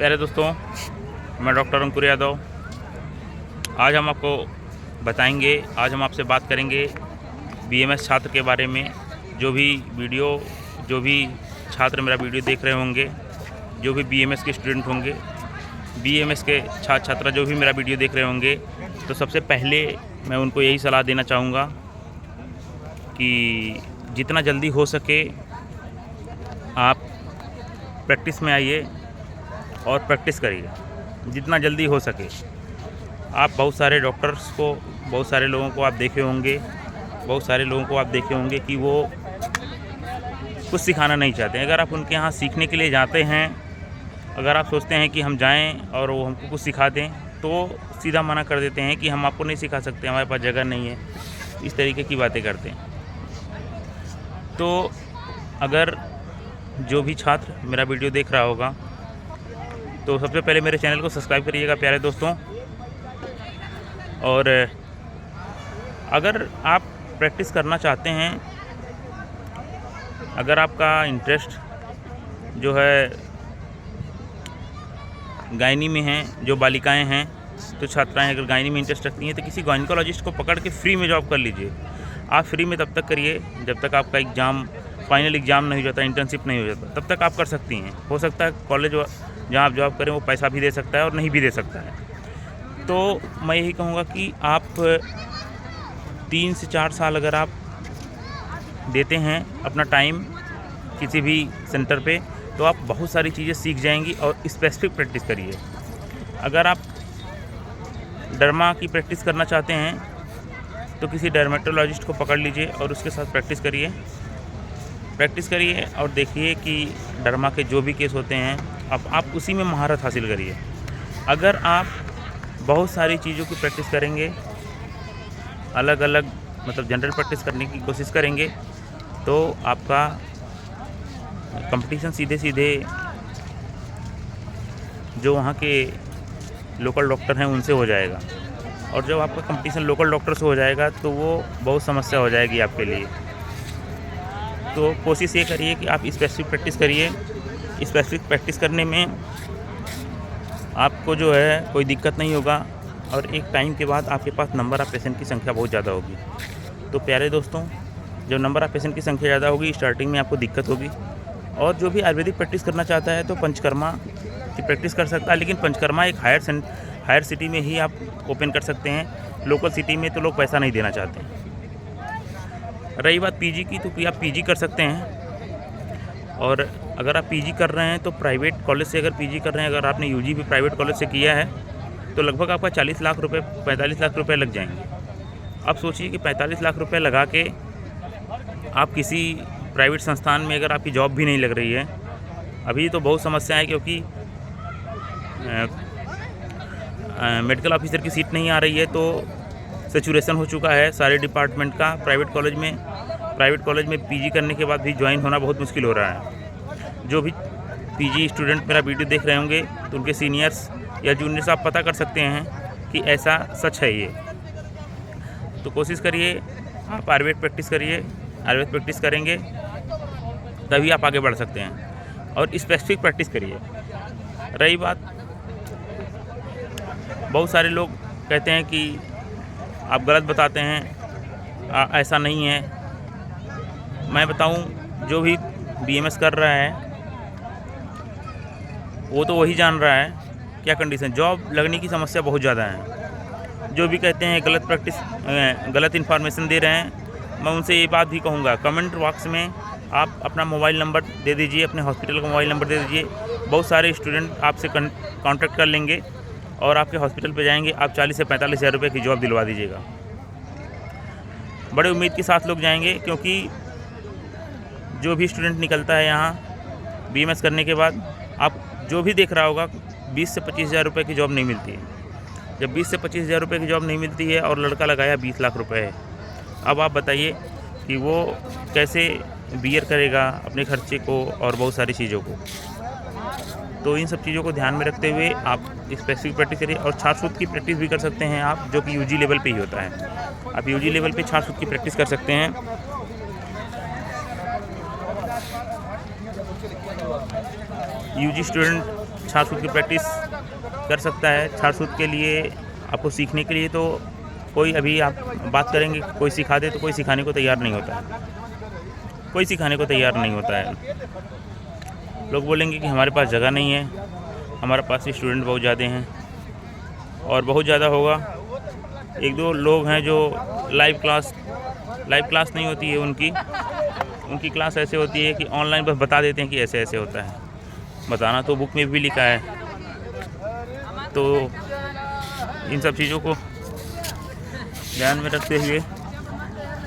प्यारे दोस्तों, मैं डॉक्टर अंकुर यादव। आज हम आपको बताएंगे, आज हम आपसे बात करेंगे बीएमएस छात्र के बारे में। जो भी छात्र मेरा वीडियो देख रहे होंगे, जो भी बीएमएस के स्टूडेंट होंगे, बीएमएस के छात्र छात्रा जो भी मेरा वीडियो देख रहे होंगे, तो सबसे पहले मैं उनको यही सलाह देना चाहूँगा कि जितना जल्दी हो सके आप प्रैक्टिस में आइए और प्रैक्टिस करिए जितना जल्दी हो सके। आप बहुत सारे डॉक्टर्स को, बहुत सारे लोगों को आप देखे होंगे कि वो कुछ सिखाना नहीं चाहते। अगर आप उनके यहाँ सीखने के लिए जाते हैं, अगर आप सोचते हैं कि हम जाएं और वो हमको कुछ सिखा दें, तो सीधा मना कर देते हैं कि हम आपको नहीं सिखा सकते, हमारे पास जगह नहीं है। इस तरीके की बातें करते हैं। तो अगर जो भी छात्र मेरा वीडियो देख रहा होगा, तो सबसे पहले मेरे चैनल को सब्सक्राइब करिएगा प्यारे दोस्तों। और अगर आप प्रैक्टिस करना चाहते हैं, अगर आपका इंटरेस्ट जो है गायनी में है, जो बालिकाएं हैं, तो छात्राएं अगर गायनी में इंटरेस्ट रखती हैं तो किसी गायनिकोलॉजिस्ट को पकड़ के फ्री में जॉब कर लीजिए। आप फ्री में तब तक करिए जब तक आपका एग्ज़ाम, फाइनल एग्ज़ाम नहीं हो जाता, इंटर्नशिप नहीं हो जाता, तब तक आप कर सकती हैं। हो सकता है कॉलेज जहाँ आप जॉब करें वो पैसा भी दे सकता है और नहीं भी दे सकता है। तो मैं यही कहूँगा कि आप 3 से 4 साल अगर आप देते हैं अपना टाइम किसी भी सेंटर पे, तो आप बहुत सारी चीज़ें सीख जाएंगी। और स्पेसिफिक प्रैक्टिस करिए। अगर आप डर्मा की प्रैक्टिस करना चाहते हैं तो किसी डर्मेटोलॉजिस्ट को पकड़ लीजिए और उसके साथ प्रैक्टिस करिए और देखिए कि डर्मा के जो भी केस होते हैं आप उसी में महारत हासिल करिए। अगर आप बहुत सारी चीज़ों की प्रैक्टिस करेंगे, अलग अलग मतलब जनरल प्रैक्टिस करने की कोशिश करेंगे, तो आपका कंपटीशन सीधे जो वहाँ के लोकल डॉक्टर हैं उनसे हो जाएगा। और जब आपका कंपटीशन लोकल डॉक्टर से हो जाएगा तो वो बहुत समस्या हो जाएगी आपके लिए। तो कोशिश ये करिए कि आप स्पेसिफिक प्रैक्टिस करिए। स्पेसिफिक प्रैक्टिस करने में आपको जो है कोई दिक्कत नहीं होगा, और एक टाइम के बाद आपके पास नंबर ऑफ़ पेशेंट की संख्या बहुत ज़्यादा होगी। तो प्यारे दोस्तों, जब नंबर ऑफ़ पेशेंट की संख्या ज़्यादा होगी, स्टार्टिंग में आपको दिक्कत होगी। और जो भी आयुर्वेदिक प्रैक्टिस करना चाहता है तो पंचकर्मा की प्रैक्टिस कर सकता है, लेकिन पंचकर्मा एक हायर सिटी में ही आप ओपन कर सकते हैं। लोकल सिटी में तो लोग पैसा नहीं देना चाहते हैं। रही बात पीजी की, तो आप पीजी कर सकते हैं। और अगर आप पीजी कर रहे हैं तो प्राइवेट कॉलेज से अगर पीजी कर रहे हैं, अगर आपने यूजी भी प्राइवेट कॉलेज से किया है, तो लगभग आपका 40 लाख रुपए, 45 लाख रुपए लग जाएंगे। अब सोचिए कि 45 लाख रुपए लगा के आप किसी प्राइवेट संस्थान में अगर आपकी जॉब भी नहीं लग रही है, अभी तो बहुत समस्या है, क्योंकि मेडिकल ऑफिसर की सीट नहीं आ रही है, तो सैचुरेशन हो चुका है सारे डिपार्टमेंट का। प्राइवेट कॉलेज में पीजी करने के बाद भी ज्वाइन होना बहुत मुश्किल हो रहा है। जो भी पीजी स्टूडेंट मेरा वीडियो देख रहे होंगे, तो उनके सीनियर्स या जूनियर्स आप पता कर सकते हैं कि ऐसा सच है ये। तो कोशिश करिए आप आयुर्वेद प्रैक्टिस करिए। आयुर्वेद प्रैक्टिस करेंगे तभी आप आगे बढ़ सकते हैं, और स्पेसिफिक प्रैक्टिस करिए। रही बात, बहुत सारे लोग कहते हैं कि आप गलत बताते हैं, ऐसा नहीं है। मैं बताऊं, जो भी बीएमएस कर रहा है वो तो वही जान रहा है क्या कंडीशन। जॉब लगने की समस्या बहुत ज़्यादा है। जो भी कहते हैं गलत इन्फॉर्मेशन दे रहे हैं, मैं उनसे ये बात भी कहूँगा, कमेंट बॉक्स में आप अपना मोबाइल नंबर दे दीजिए, अपने हॉस्पिटल का मोबाइल नंबर दे दीजिए। बहुत सारे स्टूडेंट आपसे कांटेक्ट कर लेंगे और आपके हॉस्पिटल पे जाएंगे, आप 40 से 45 हज़ार रुपये की जॉब दिलवा दीजिएगा। बड़े उम्मीद के साथ लोग जाएंगे, क्योंकि जो भी स्टूडेंट निकलता है यहाँ बीएमएस करने के बाद, आप जो भी देख रहा होगा, 20 से 25 हज़ार रुपये की जॉब नहीं मिलती है। जब 20 से 25 हज़ार रुपये की जॉब नहीं मिलती है और लड़का लगाया 20 लाख रुपए है, अब आप बताइए कि वो कैसे बियर करेगा अपने खर्चे को और बहुत सारी चीज़ों को। तो इन सब चीज़ों को ध्यान में रखते हुए आप स्पेसिफिक प्रैक्टिस करिए। और छात्रसूत्र की प्रैक्टिस भी कर सकते हैं आप, जो कि यूजी लेवल पे ही होता है। आप यूजी लेवल पे छात्रसूत्र की प्रैक्टिस कर सकते हैं। यूजी स्टूडेंट छाछ सूत की प्रैक्टिस कर सकता है। छाछ सूत के लिए आपको सीखने के लिए तो कोई, अभी आप बात करेंगे कोई सिखा दे, तो कोई सिखाने को तैयार नहीं होता है, कोई सिखाने को तैयार नहीं होता है। लोग बोलेंगे कि हमारे पास जगह नहीं है, हमारे पास स्टूडेंट बहुत ज़्यादा हैं, और बहुत ज़्यादा होगा। एक दो लोग हैं जो लाइव क्लास नहीं होती है उनकी क्लास ऐसे होती है कि ऑनलाइन बस बता देते हैं कि ऐसे ऐसे होता है। बताना तो बुक में भी लिखा है। तो इन सब चीज़ों को ध्यान में रखते हुए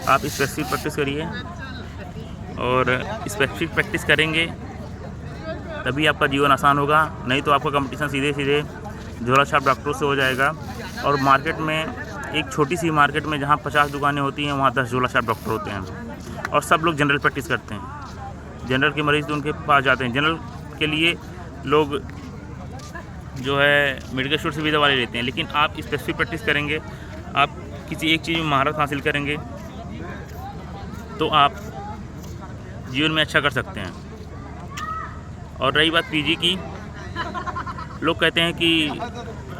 आप स्पेसिफिक प्रैक्टिस करिए, और स्पेसिफिक प्रैक्टिस करेंगे तभी आपका जीवन आसान होगा। नहीं तो आपका कंपटीशन सीधे सीधे झोला छाप डॉक्टरों से हो जाएगा। और मार्केट में, एक छोटी सी मार्केट में जहाँ 50 दुकानें होती हैं, वहाँ 10 झोला छाप डॉक्टर होते हैं, और सब लोग जनरल प्रैक्टिस करते हैं। जनरल के मरीज़ तो उनके पास जाते हैं। जनरल के लिए लोग जो है मेडिकल स्टोर से भी दवा ले लेते हैं। लेकिन आप स्पेसिफिक प्रैक्टिस करेंगे, आप किसी एक चीज़ में महारत हासिल करेंगे, तो आप जीवन में अच्छा कर सकते हैं। और रही बात पीजी की, लोग कहते हैं कि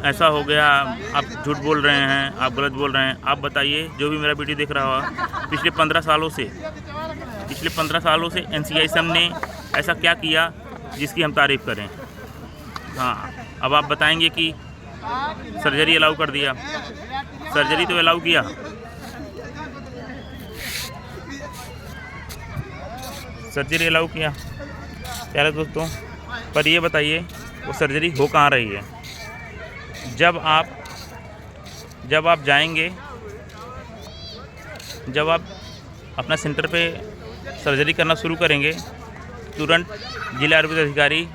ऐसा हो गया, आप झूठ बोल रहे हैं, आप गलत बोल रहे हैं। आप बताइए, जो भी मेरा वीडियो देख रहा होगा, पिछले 15 सालों से NCISM ने ऐसा क्या किया जिसकी हम तारीफ़ करें। हाँ, अब आप बताएंगे कि सर्जरी अलाउ कर दिया। सर्जरी तो अलाउ किया, प्यारे दोस्तों, पर ये बताइए वो सर्जरी हो कहाँ रही है। जब आप जाएंगे, जब आप अपना सेंटर पे सर्जरी करना शुरू करेंगे, तुरंत जिला आयुर्वेद अधिकारी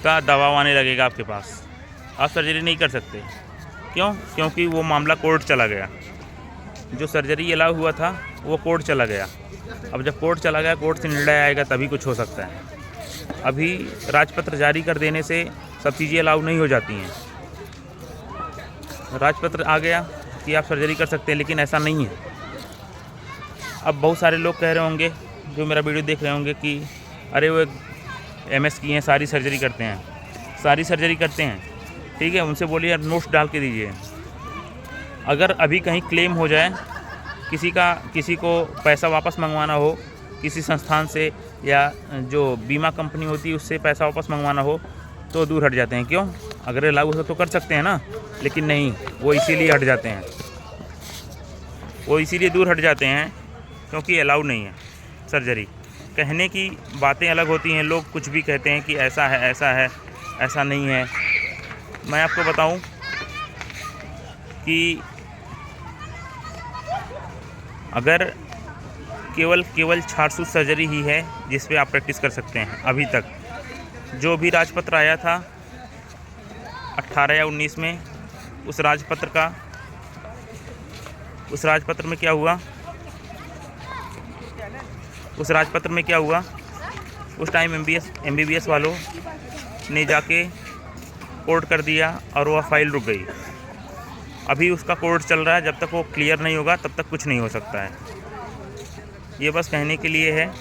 का दबाव आने लगेगा आपके पास। आप सर्जरी नहीं कर सकते। क्यों? क्योंकि वो मामला कोर्ट चला गया। जो सर्जरी अलाउ हुआ था वो कोर्ट चला गया। अब जब कोर्ट चला गया, कोर्ट से निर्णय आएगा तभी कुछ हो सकता है। अभी राजपत्र जारी कर देने से सब चीज़ें अलाउ नहीं हो जाती हैं। राजपत्र आ गया कि आप सर्जरी कर सकते हैं, लेकिन ऐसा नहीं है। अब बहुत सारे लोग कह रहे होंगे, जो मेरा वीडियो देख रहे होंगे, कि अरे वो MS की हैं, सारी सर्जरी करते हैं। ठीक है, उनसे बोलिए नोट्स डाल के दीजिए। अगर अभी कहीं क्लेम हो जाए, किसी को पैसा वापस मंगवाना हो किसी संस्थान से, या जो बीमा कंपनी होती है उससे पैसा वापस मंगवाना हो, तो दूर हट जाते हैं। क्यों? अगर लागू हो तो कर सकते हैं ना, लेकिन नहीं, वो इसीलिए हट जाते हैं। वो इसीलिए दूर हट जाते हैं क्योंकि अलाउ नहीं है सर्जरी। कहने की बातें अलग होती हैं, लोग कुछ भी कहते हैं कि ऐसा है, ऐसा नहीं है। मैं आपको बताऊं कि अगर केवल छाछ सूत सर्जरी ही है जिस पे आप प्रैक्टिस कर सकते हैं, अभी तक जो भी राजपत्र आया था 18 या 19 में, उस राजपत्र में क्या हुआ, उस टाइम MBBS वालों ने जाके कोर्ट कर दिया और वह फाइल रुक गई। अभी उसका कोर्ट चल रहा है, जब तक वो क्लियर नहीं होगा तब तक कुछ नहीं हो सकता है। ये बस कहने के लिए है